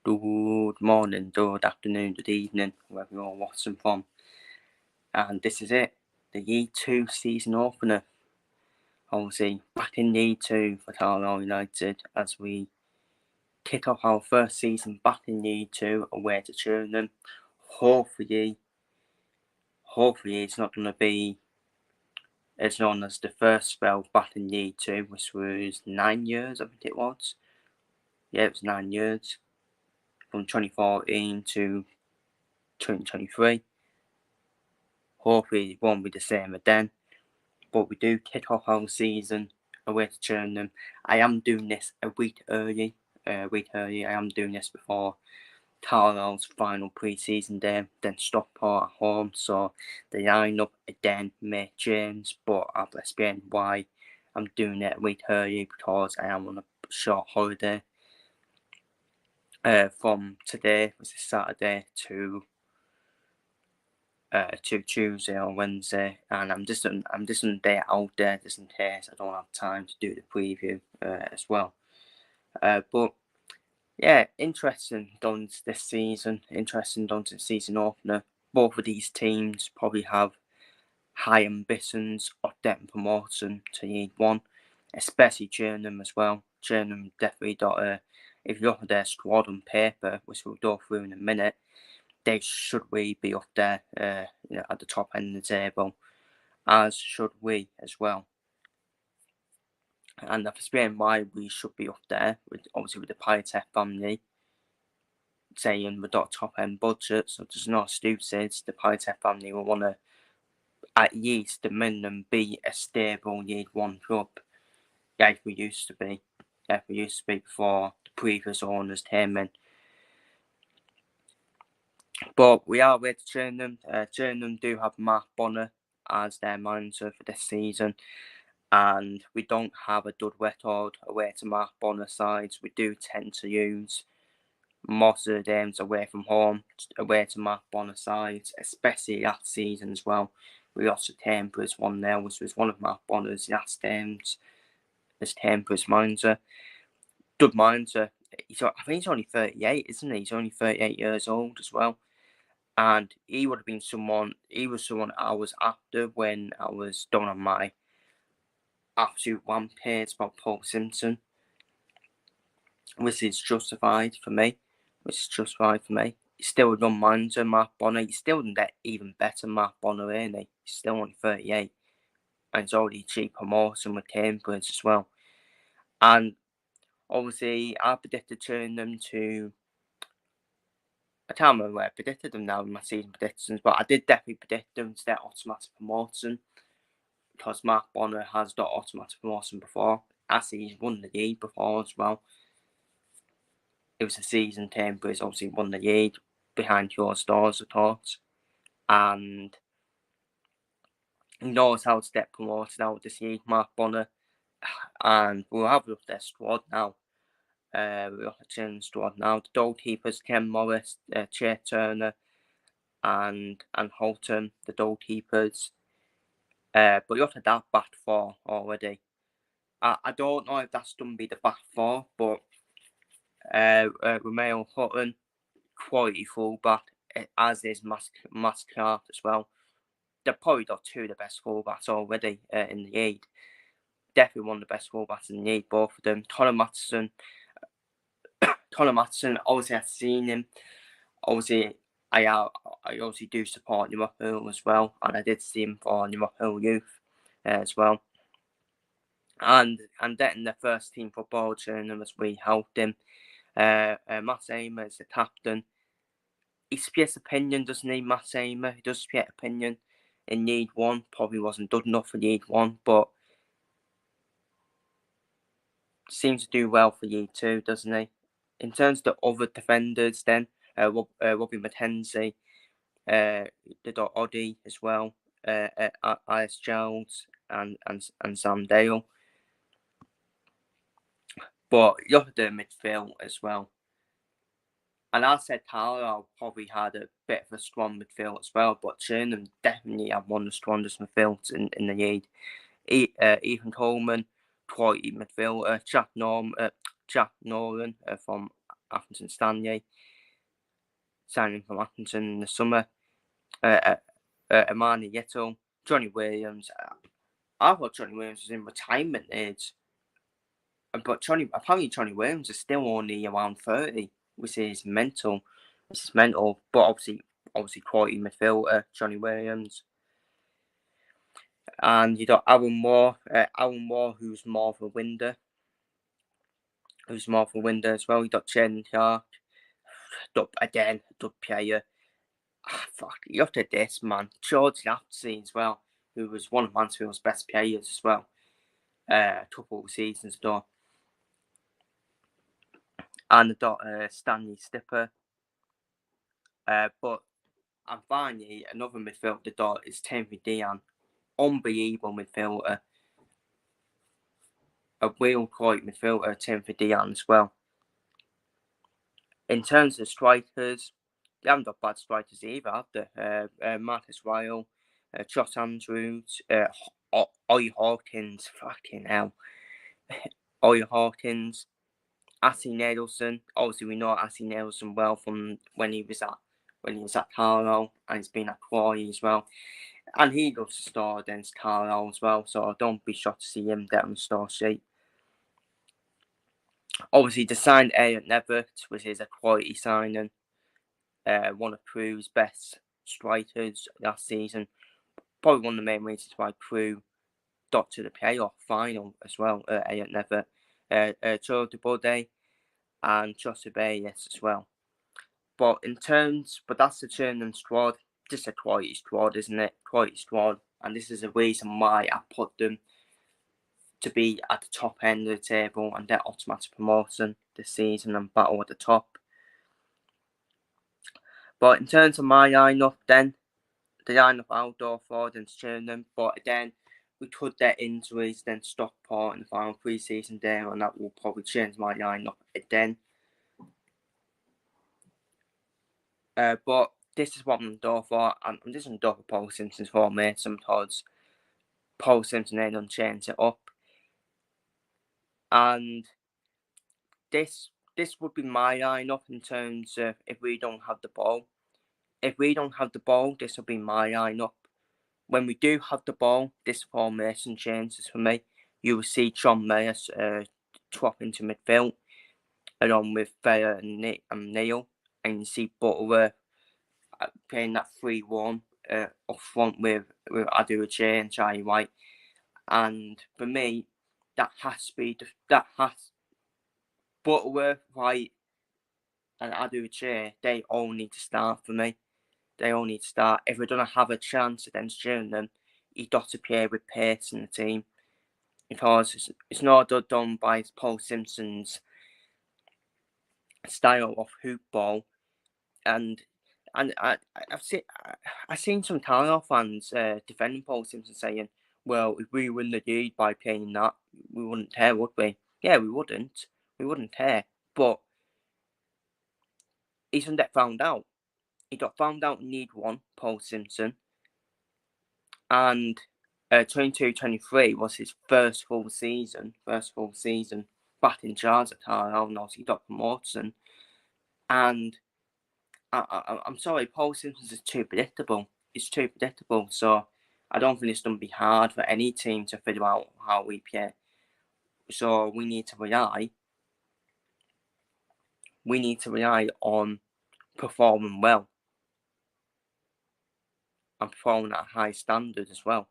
Good morning, good afternoon, good evening, wherever you're watching from. And this is it, the Year 2 season opener. Obviously, back in Year 2 for Carlisle United as we kick off our first season back in Year 2 away to Gillingham. Hopefully it's not going to be as long as the first spell back in Year 2, which was 9 years, I think it was. Yeah, it was 9 years, from 2014 to 2023. Hopefully it won't be the same again, but we do kick off our season away to Gillingham. I am doing this a week early. I am doing this before Carlisle's final pre-season day, then Stockport at home, so the lineup again may change, but I'll explain why I'm doing it a week early, because I am on a short holiday from today, which is Saturday, to Tuesday or Wednesday, and I'm just on a day out there just in case I don't have time to do the preview as well. But yeah, interesting done this season. Interesting done to the season opener. Both of these teams probably have high ambitions of getting promotion to League One, especially Gillingham as well. Gillingham definitely got if you look at their squad on paper, which we'll go through in a minute, they should we be up there, at the top end of the table, as should we as well. And I've explained why we should be up there, obviously with the Piotek family saying we've got top end budget, so there's no excuses. The Piotek family will want to, at least the minimum, be a stable League One club, like we used to be, before the previous owners came in. But we are with Gillingham. Gillingham do have Mark Bonner as their manager for this season, and we don't have a good record away to Mark Bonner sides. We do tend to use most of the games away from home, away to Mark Bonner sides, especially last season as well. We lost to Cambridge 1-0, which was one of Mark Bonner's last games as Cambridge manager. Good manager. I think he's only 38, isn't he? He's only 38 years old as well. And he would have been someone I was after when I was done on my absolute rampage about Paul Simpson, which is justified for me. He's still a young manager, Mark Bonner. He's still even better, Mark Bonner, ain't he? He's still only 38. And he's already achieved promotion with Cambridge as well. And obviously, I predicted them to... I can't remember where I predicted them now in my season predictions, but I did definitely predict them to their automatic promotion, because Mark Bonner has got automatic promotion before. Actually, he's won the league before as well. It was a season Cambridge obviously won the league behind closed doors, of course, and he knows how to get promoted out of this league, Mark Bonner. And we'll have a look at their squad now. We'll look at Chillingham squad now. The goalkeepers, Ken Morris, Che Turner, and Holton, the goalkeepers. But look at that back four already. I don't know if that's going to be the back four, but Romeo Hutton, quality fullback, as is Mascart as well. They've probably got two of the best fullbacks already in the league. Definitely one of the best fullbacks in the league, both of them. Connor Matheson, obviously I've seen him. Obviously, I obviously do support Liverpool as well, and I did see him for Liverpool youth as well. And getting the first team football training as we helped him. Matt Seymour is the captain. He splits opinion, doesn't he, Matt Seymour? He does split opinion in League One. Probably wasn't good enough for League One, but seems to do well for League Two, doesn't he? In terms of the other defenders, then Robbie McKenzie, they got Oddie as well, Ice Giles and Sam Dale. But look at the midfield as well. And I said Carlisle probably had a bit of a strong midfield as well, but Gillingham definitely have one of the strongest midfields in the league. Ethan Coleman, quality midfielder. Jack Nolan from Accrington Stanley, signing from Accrington in the summer. Amani Yetto, Johnny Williams. I thought Johnny Williams was in retirement age, but apparently Johnny Williams is still only around 30, which is mental. But obviously quality midfielder, Johnny Williams. And you got Aaron Moore, who's more of a winder. As well. You got Chen Clark, again, good player. Fuck, you have to this, man. George Lapsey as well, who was one of Mansfield's best players as well, a couple of seasons ago. And I got Stanley Stipper. But and finally, another midfielder I got is Timothy Dean. Unbelievable midfielder. A real quality midfielder, Timothy Dean as well. In terms of strikers, they haven't got bad strikers either, have they? Marcus Ryle, Josh Andrews, Ollie Hawkins, fucking hell. Ollie Hawkins, Assie Nadelson. Obviously, we know Assie Nadelson well from when he was at Carlisle, and he's been at Quarry as well. And he loves to score against Carlisle as well, so don't be shocked to see him get on the score sheet. Obviously, they signed Elliot Nevitt, which is a quality signing. One of Crewe's best strikers last season. Probably one of the main reasons why Crewe got to the playoff final as well. Elliot Nevitt, Joe DeBode, and Joseph Bayes as well. But that's the Gillingham squad. Just a quality squad, isn't it? Quality squad, and this is the reason why I put them to be at the top end of the table and get automatic promotion this season and battle at the top. But in terms of my lineup, then the lineup outdoor for against Gillingham, but again, we could get injuries, then Stockport in the final pre-season day, and that will probably change my lineup again. But this is what I'm going for. I'm just going for Paul Simpson's formation because Paul Simpson ain't going to change it up. And this would be my lineup in terms of if we don't have the ball. If we don't have the ball, this will be my lineup. When we do have the ball, this formation changes for me. You will see John Mayers drop into midfield along with Thayer and Neil, and you see Butler playing that 3-1 up front with Aduache and Charlie White. And for me, that has Butler, White, and Aduache. They all need to start for me. They all need to start. If we're going to have a chance against Gillingham, you've got to play with pace in the team. Because it's not done by Paul Simpson's style of hoop ball. And I've seen some Carlisle fans defending Paul Simpson saying, well, if we win the league by playing that, we wouldn't care, would we? Yeah, we wouldn't. We wouldn't care. But he's going to get found out. He got found out in League One, Paul Simpson. And 22-23 was his first full season back in charge at Carlisle, and obviously he got promoted. And I'm sorry, Paul Simpson is too predictable. It's too predictable, so I don't think it's going to be hard for any team to figure out how we play. So we need to rely on performing well and performing at a high standard as well.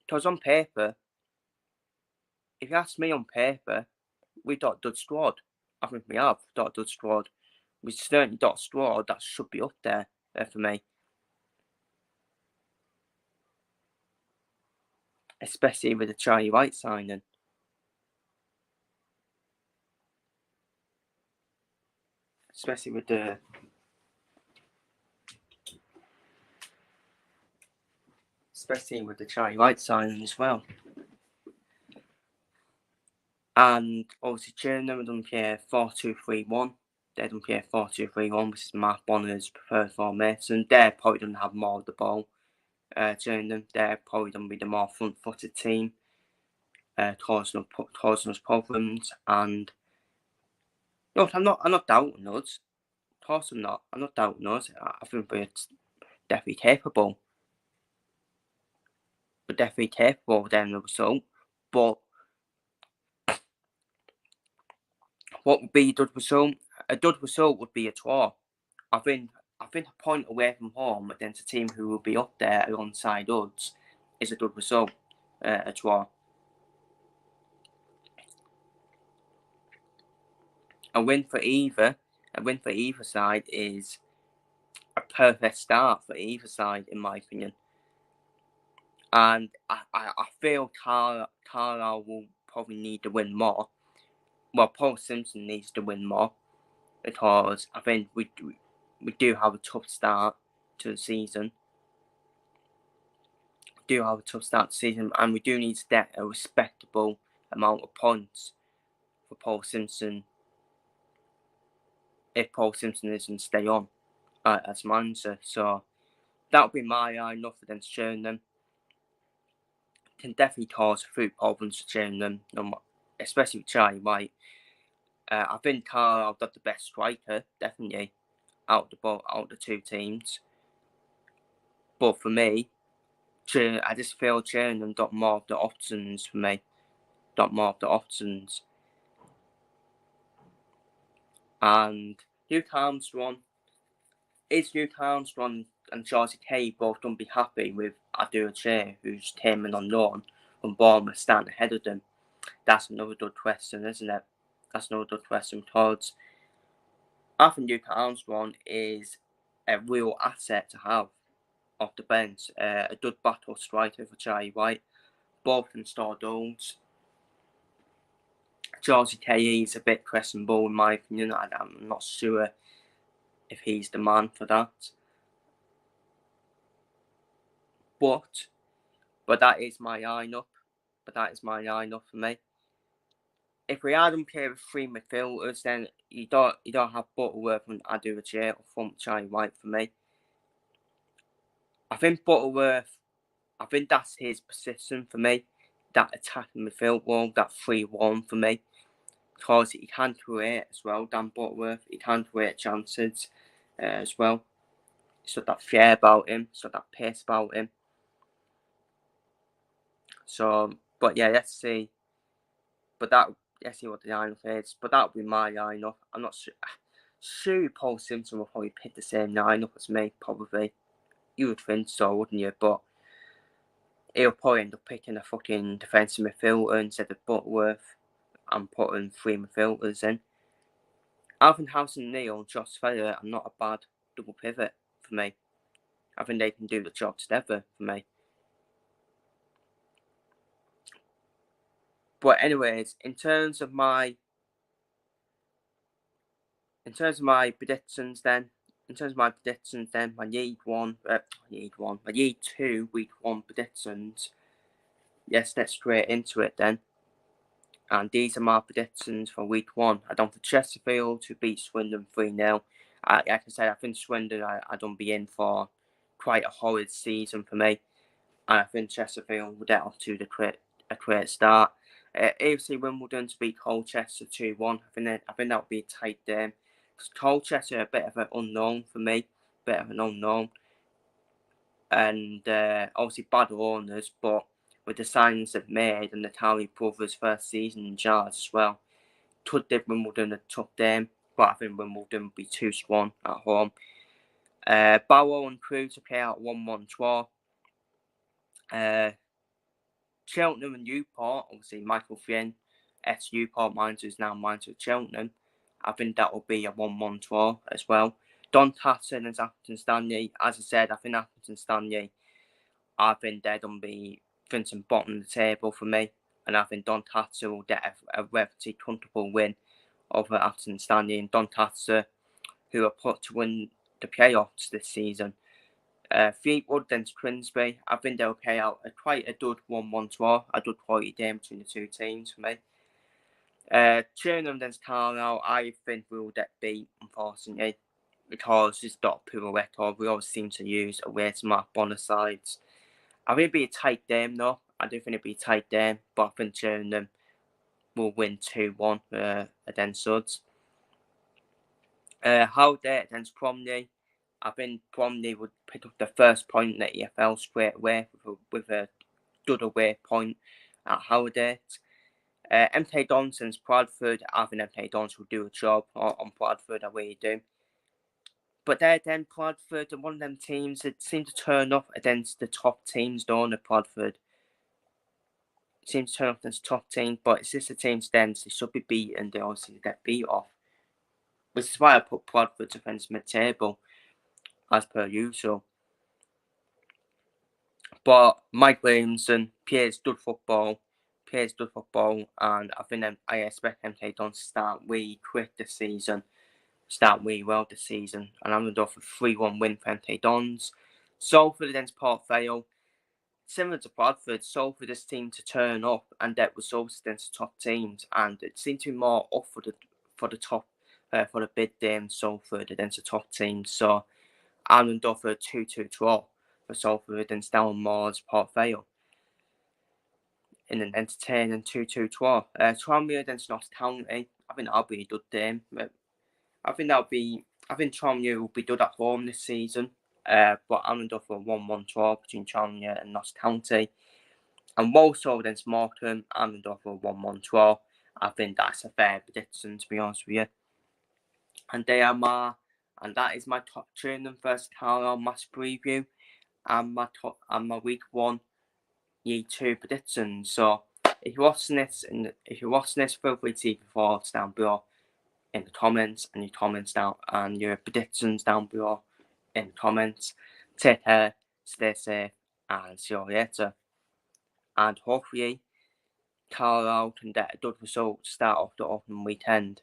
Because on paper, if you ask me on paper, we've got a good squad. I think we have got a good squad. We certainly got a squad that should be up there for me. Especially with the Charlie White signing. Especially with the Charlie White signing as well. And obviously Gillingham don't play 4-2-3-1. They don't play 4-2-3-1, which is Mark Bonner's preferred formation. They're probably going to have more of the ball. Gillingham, they're probably going to be the more front-footed team, causing us problems. And No, I'm not doubting us. Of course I'm not. I'm not doubting us. I think we're definitely capable. We're definitely capable of getting the result. But what would be a good result? A good result would be a draw. I think a point away from home against a team who will be up there alongside us is a good result. A draw. A win for either side is a perfect start for either side, in my opinion. And I feel Carlisle will probably need to win more. Well, Paul Simpson needs to win more because I think we do have a tough start to the season. We do have a tough start to the season, and we do need to get a respectable amount of points for Paul Simpson if Paul Simpson isn't stay on as manager. So that would be my enough against Gillingham. Can definitely cause food problems for Gillingham, especially with Charlie White. I think Carlisle got the best striker, definitely, out of the two teams. But for me, I just feel Gillingham got more of the options for me. Got more of the options. And Luke Armstrong, is Luke Armstrong and Georgie Kay both going to be happy with Adu Che, who's came in on loan from Bournemouth, starting ahead of them? That's another good question, isn't it? That's another good question because I think Luke Armstrong is a real asset to have off the bench. A good battle striker for Charlie White. Both can score goals. Georgie Kay is a bit questionable in my opinion. I'm not sure if he's the man for that. But that is my line-up. But that is my line-up for me. If we had him play with three midfielders, then you don't have Butterworth and Aduache up front Charlie White for me. I think Butterworth, I think that's his position for me. That attacking midfield role, that 3-1 for me. Because he can create as well, Dan Butterworth. He can create chances as well. He's got that flair about him. He's got that pace about him. So, but yeah, let's see. Let's see what the lineup is. But that would be my lineup. I'm not sure. Sure, Paul Simpson will probably pick the same lineup as me, probably. You would think so, wouldn't you? But he'll probably end up picking a fucking defensive midfielder instead of Butterworth and putting three midfielders in. Alvin House and Neil and Josh Feather are not a bad double pivot for me. I think they can do the job together for me. But anyways, in terms of my predictions then, my year 2 week 1 predictions. Let's get straight into it then. And these are my predictions for week 1. I done for Chesterfield to beat Swindon 3-0. Like I said, I think Swindon I don't be in for quite a horrid season for me. And I think Chesterfield will get off to a great start. AFC Wimbledon to beat Colchester 2-1. I think that would be a tight game. Because Colchester are a bit of an unknown for me. And obviously bad owners, but with the signings they've made and the Townley brothers' first season in charge as well, could give Wimbledon a tough game, but I think Wimbledon will be too strong at home. Barrow and Crewe to play out 1-1 draw. Cheltenham and Newport, obviously Michael Flynn, ex-Newport manager, is now manager of Cheltenham. I think that will be a 1-1 draw as well. Doncaster and Accrington Stanley, as I said, I think Accrington Stanley, I think they're going to be finishing bottom of the table for me. And I think Doncaster will get a relatively comfortable win over Accrington Stanley. And Doncaster, who are put to win the playoffs this season. Fleetwood then to Grimsby. I think they'll play out quite a good 1-1 draw, a good quality game between the two teams for me. Gillingham then to Carlisle, I think we will get beat, unfortunately, because it's not a poor record. We always seem to use away to mark on the sides. I think it'll be a tight game though. I do think it'll be a tight game, but I think Gillingham will win 2-1 against Suds. Holiday against Bromley. I think Bromley would pick up the first point in the EFL straight away with a good away point at Holiday. MK Dons and Bradford. I think MK Dons will do a job on Bradford. I really do. But then Bradford are one of them teams that seem to turn up against the top teams, don't they, Bradford? Seems to turn up against top teams, but it's just a team stands they should be beaten. They obviously get beat off. Which is why I put Bradford against mid-table, as per usual. But Mike Williamson plays good football, and I expect MK Dons to start really quick this season, start really well this season, and I'm going to go for 3-1 win for MK Dons. Salford against Port Vale, similar to Bradford, Salford this team to turn up and get results against the top teams, and it seems to be more up for the bid game Salford against the top teams. So I'm going to go for a 2-2 draw for Salford against Down Moors Port Vale in an entertaining 2-2 draw. Tranmere against Notts County. I think that'll be a good game. I think Tranmere will be good at home this season. But I'm going to go for a 1-1 draw between Tranmere and Notts County. And Walsall against Morecambe, I'm going to go for a 1-1 draw. I think that's a fair prediction, to be honest with you. And that is my top training versus Carlisle match preview and my week 1 year 2 predictions. So if you're watching this, feel free to leave your thoughts down below in the comments and your predictions down below in the comments. Take care, stay safe, and see you later. And hopefully Carlisle can get a good result to start off the opening weekend.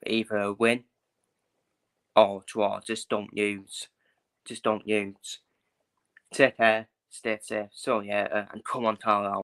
Either a win or a draw. Just don't use. Take care, stay safe, see you later, and come on Carlisle.